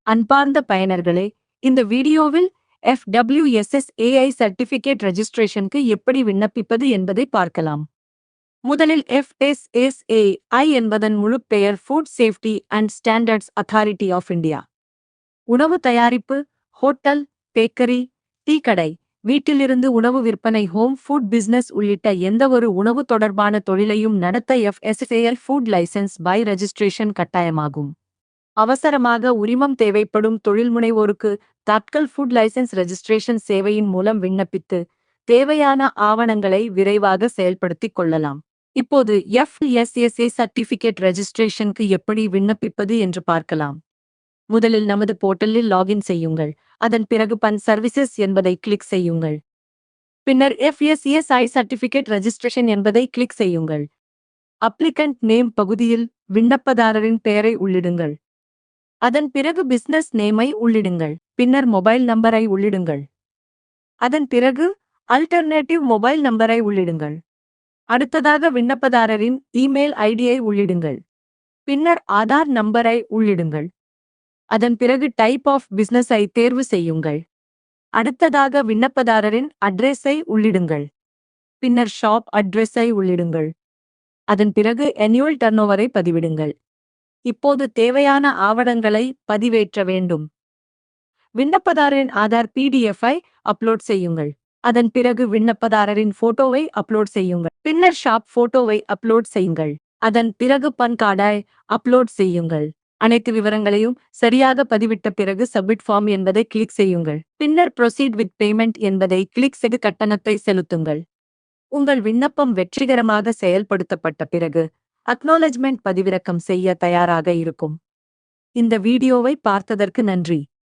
அன்பார்ந்த பயனர்களே, இந்த வீடியோவில் FWSSAI சர்டிபிகேட் ரெஜிஸ்ட்ரேஷனுக்கு எப்படி விண்ணப்பிப்பது என்பதை பார்க்கலாம். முதலில் FSSAI என்பதன் முழு பெயர் food safety and standards authority of India. உணவு தயாரிப்பு, ஹோட்டல், பேக்கரி, டீ கடை, வீட்டிலிருந்து உணவு விற்பனை, ஹோம் ஃபுட் பிசினஸ் உள்ளிட்ட எந்தவொரு உணவு தொடர்பான தொழிலையும் நடத்த FSSAI food license by registration கட்டாயமாகும். அவசரமாக உரிமம் தேவைப்படும் தொழில்முனைவோருக்கு தட்கல் ஃபுட் லைசென்ஸ் ரெஜிஸ்ட்ரேஷன் சேவையின் மூலம் விண்ணப்பித்து தேவையான ஆவணங்களை விரைவாக செயல்படுத்திக் கொள்ளலாம். இப்போது FSSAI சர்டிபிகேட் ரெஜிஸ்ட்ரேஷனுக்கு எப்படி விண்ணப்பிப்பது என்று பார்க்கலாம். முதலில் நமது போர்ட்டலில் லாகின் செய்யுங்கள். அதன் பிறகு பன் சர்வீசஸ் என்பதை கிளிக் செய்யுங்கள். பின்னர் FSSAI சர்டிபிகேட் ரெஜிஸ்ட்ரேஷன் என்பதை கிளிக் செய்யுங்கள். அப்ளிகண்ட் நேம் பகுதியில் விண்ணப்பதாரரின் பெயரை உள்ளிடுங்கள். அதன் பிறகு பிசினஸ் நேமை உள்ளிடுங்கள். பின்னர் மொபைல் நம்பரை உள்ளிடுங்கள். அதன் பிறகு அல்டர்னேட்டிவ் மொபைல் நம்பரை உள்ளிடுங்கள். அடுத்ததாக விண்ணப்பதாரரின் இமெயில் ஐடியை உள்ளிடுங்கள். பின்னர் ஆதார் நம்பரை உள்ளிடுங்கள். அதன் பிறகு டைப் ஆஃப் பிசினஸை தேர்வு செய்யுங்கள். அடுத்ததாக விண்ணப்பதாரரின் அட்ரஸை உள்ளிடுங்கள். பின்னர் ஷாப் அட்ரஸை உள்ளிடுங்கள். அதன் பிறகு annual டர்னோவரை பதிவிடுங்கள். இப்போது தேவையான ஆவணங்களை பதிவேற்ற வேண்டும். விண்ணப்பதாரரின் ஆதார் PDF-ஐ அப்லோட் செய்யுங்கள். அதன் பிறகு விண்ணப்பதாரரின் போட்டோவை அப்லோட் செய்யுங்கள். பின்னர் ஷாப் போட்டோவை அப்லோட் செய்யுங்கள். அதன் பிறகு பன் கார்டை அப்லோட் செய்யுங்கள். அனைத்து விவரங்களையும் சரியாக பதிவிட்ட பிறகு சப்மிட் ஃபார்ம் என்பதை கிளிக் செய்யுங்கள். பின்னர் ப்ரொசீட் வித் பேமெண்ட் என்பதை கிளிக் செய்து கட்டணத்தை செலுத்துங்கள். உங்கள் விண்ணப்பம் வெற்றிகரமாக செயல்படுத்தப்பட்ட பிறகு அக்னாலஜ்மெண்ட் பதிவிறக்கம் செய்ய தயாராக இருக்கும். இந்த வீடியோவை பார்த்ததற்கு நன்றி.